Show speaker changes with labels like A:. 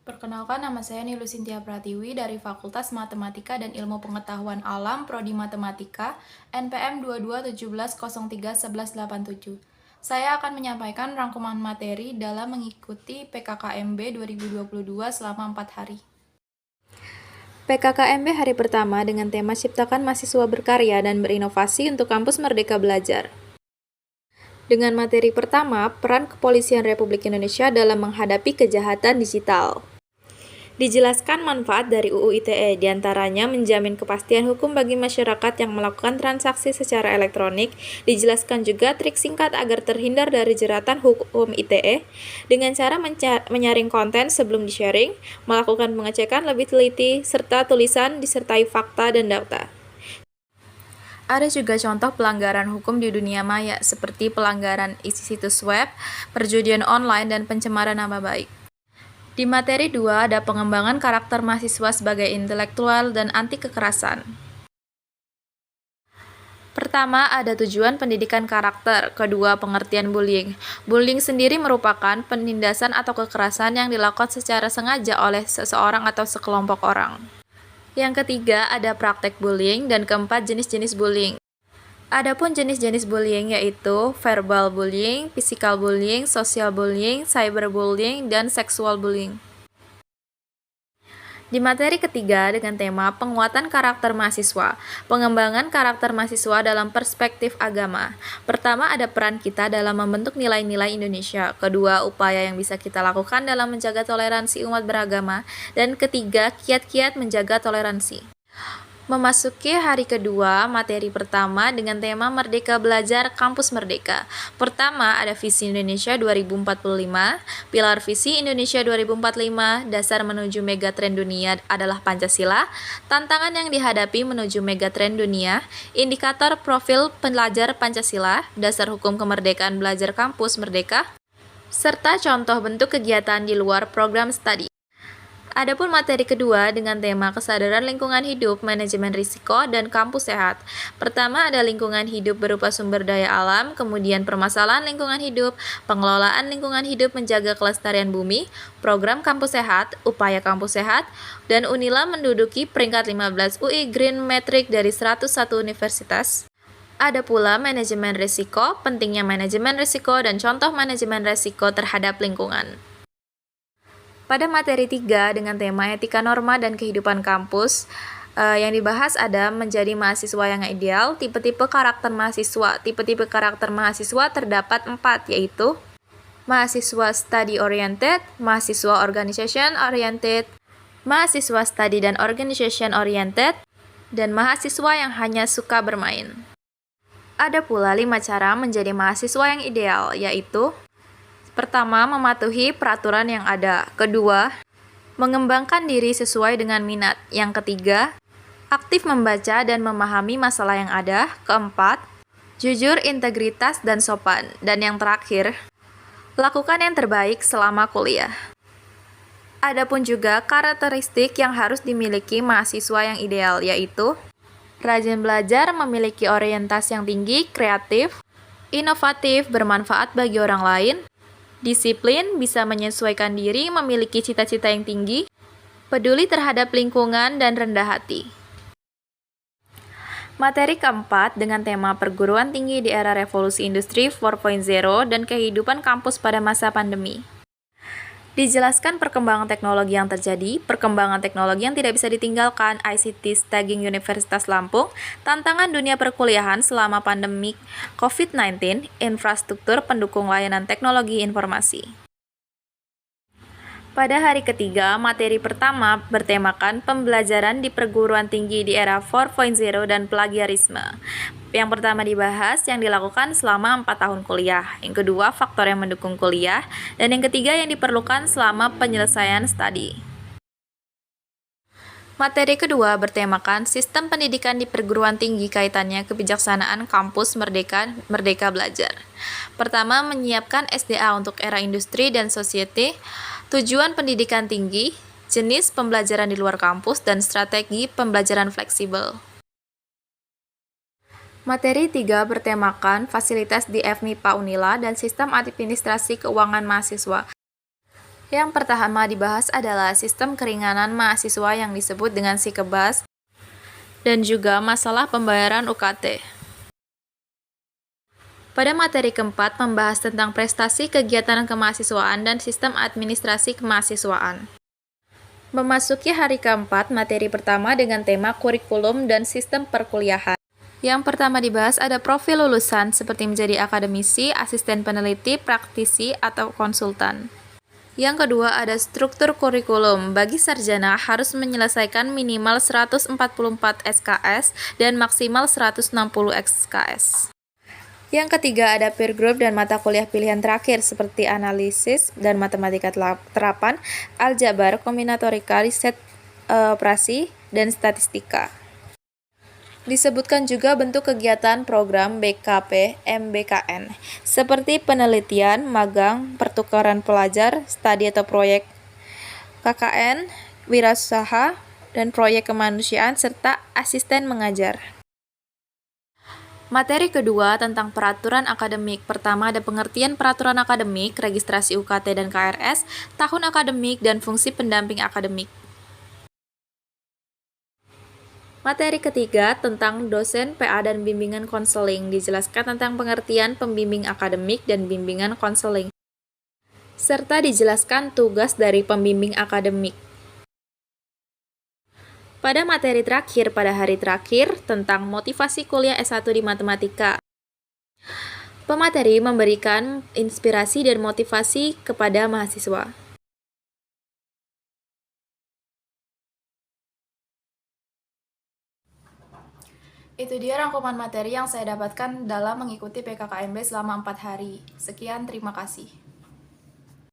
A: Perkenalkan, nama saya Nilu Sintia Pratiwi dari Fakultas Matematika dan Ilmu Pengetahuan Alam, Prodi Matematika, NPM 2217031187. Saya akan menyampaikan rangkuman materi dalam mengikuti PKKMB 2022 selama 4 hari.
B: PKKMB hari pertama dengan tema Ciptakan Mahasiswa Berkarya dan Berinovasi untuk Kampus Merdeka Belajar. Dengan materi pertama, peran Kepolisian Republik Indonesia dalam menghadapi kejahatan digital. Dijelaskan manfaat dari UU ITE, diantaranya menjamin kepastian hukum bagi masyarakat yang melakukan transaksi secara elektronik. Dijelaskan juga trik singkat agar terhindar dari jeratan hukum ITE dengan cara menyaring konten sebelum di-sharing, melakukan pengecekan lebih teliti, serta tulisan disertai fakta dan data. Ada juga contoh pelanggaran hukum di dunia maya, seperti pelanggaran isi situs web, perjudian online, dan pencemaran nama baik. Di materi 2 ada pengembangan karakter mahasiswa sebagai intelektual dan anti kekerasan. Pertama, ada tujuan pendidikan karakter. Kedua, pengertian bullying. Bullying sendiri merupakan penindasan atau kekerasan yang dilakukan secara sengaja oleh seseorang atau sekelompok orang. Yang ketiga, ada praktek bullying, dan keempat, jenis-jenis bullying. Adapun jenis-jenis bullying yaitu verbal bullying, physical bullying, social bullying, cyberbullying, dan sexual bullying. Di materi ketiga dengan tema penguatan karakter mahasiswa, pengembangan karakter mahasiswa dalam perspektif agama. Pertama, ada peran kita dalam membentuk nilai-nilai Indonesia. Kedua, upaya yang bisa kita lakukan dalam menjaga toleransi umat beragama. Dan ketiga, kiat-kiat menjaga toleransi. Memasuki hari kedua, materi pertama dengan tema Merdeka Belajar Kampus Merdeka. Pertama, ada visi Indonesia 2045, pilar visi Indonesia 2045, dasar menuju megatrend dunia adalah Pancasila, tantangan yang dihadapi menuju megatrend dunia, indikator profil pelajar Pancasila, dasar hukum kemerdekaan belajar kampus merdeka, serta contoh bentuk kegiatan di luar program studi. Adapun materi kedua dengan tema kesadaran lingkungan hidup, manajemen risiko, dan kampus sehat. Pertama ada lingkungan hidup berupa sumber daya alam, kemudian permasalahan lingkungan hidup, pengelolaan lingkungan hidup menjaga kelestarian bumi, program kampus sehat, upaya kampus sehat, dan Unila menduduki peringkat 15 UI Green Metric dari 101 universitas. Ada pula manajemen risiko, pentingnya manajemen risiko, dan contoh manajemen risiko terhadap lingkungan. Pada materi 3 dengan tema etika norma dan kehidupan kampus, yang dibahas ada menjadi mahasiswa yang ideal, tipe-tipe karakter mahasiswa. Tipe-tipe karakter mahasiswa terdapat 4, yaitu mahasiswa study oriented, mahasiswa organization oriented, mahasiswa study dan organization oriented, dan mahasiswa yang hanya suka bermain. Ada pula 5 cara menjadi mahasiswa yang ideal, yaitu pertama, mematuhi peraturan yang ada. Kedua, mengembangkan diri sesuai dengan minat. Yang ketiga, aktif membaca dan memahami masalah yang ada. Keempat, jujur, integritas, dan sopan. Dan yang terakhir, lakukan yang terbaik selama kuliah. Adapun juga karakteristik yang harus dimiliki mahasiswa yang ideal, yaitu rajin belajar, memiliki orientasi yang tinggi, kreatif, inovatif, bermanfaat bagi orang lain, disiplin, bisa menyesuaikan diri, memiliki cita-cita yang tinggi, peduli terhadap lingkungan, dan rendah hati. Materi keempat dengan tema perguruan tinggi di era revolusi industri 4.0 dan kehidupan kampus pada masa pandemi. Dijelaskan perkembangan teknologi yang terjadi, perkembangan teknologi yang tidak bisa ditinggalkan, ICT Staging Universitas Lampung, tantangan dunia perkuliahan selama pandemi COVID-19, infrastruktur pendukung layanan teknologi informasi. Pada hari ketiga, materi pertama bertemakan pembelajaran di perguruan tinggi di era 4.0 dan plagiarisme. Yang pertama dibahas yang dilakukan selama 4 tahun kuliah. Yang kedua, faktor yang mendukung kuliah. Dan yang ketiga, yang diperlukan selama penyelesaian studi. Materi kedua bertemakan sistem pendidikan di perguruan tinggi kaitannya kebijaksanaan kampus Merdeka Belajar. Pertama, menyiapkan SDA untuk era industri dan society, tujuan pendidikan tinggi, jenis pembelajaran di luar kampus, dan strategi pembelajaran fleksibel. Materi 3 bertemakan fasilitas di FMIPA Unila dan sistem administrasi keuangan mahasiswa. Yang pertama dibahas adalah sistem keringanan mahasiswa yang disebut dengan Sikebas dan juga masalah pembayaran UKT. Pada materi keempat membahas tentang prestasi kegiatan kemahasiswaan dan sistem administrasi kemahasiswaan. Memasuki hari keempat, materi pertama dengan tema kurikulum dan sistem perkuliahan. Yang pertama dibahas ada profil lulusan seperti menjadi akademisi, asisten peneliti, praktisi, atau konsultan. Yang kedua ada struktur kurikulum. Bagi sarjana harus menyelesaikan minimal 144 SKS dan maksimal 160 SKS. Yang ketiga ada peer group dan mata kuliah pilihan terakhir seperti analisis dan matematika terapan, aljabar, kombinatorika, riset operasi, dan statistika. Disebutkan juga bentuk kegiatan program BKP MBKN seperti penelitian, magang, pertukaran pelajar, studi atau proyek KKN, wirausaha, dan proyek kemanusiaan serta asisten mengajar. Materi kedua tentang peraturan akademik. Pertama ada pengertian peraturan akademik, registrasi UKT dan KRS, tahun akademik, dan fungsi pendamping akademik. Materi ketiga tentang dosen PA dan bimbingan konseling. Dijelaskan tentang pengertian pembimbing akademik dan bimbingan konseling, serta dijelaskan tugas dari pembimbing akademik. Pada materi terakhir, pada hari terakhir, tentang motivasi kuliah S1 di matematika. Pemateri memberikan inspirasi dan motivasi kepada mahasiswa.
A: Itu dia rangkuman materi yang saya dapatkan dalam mengikuti PKKMB selama 4 hari. Sekian, terima kasih.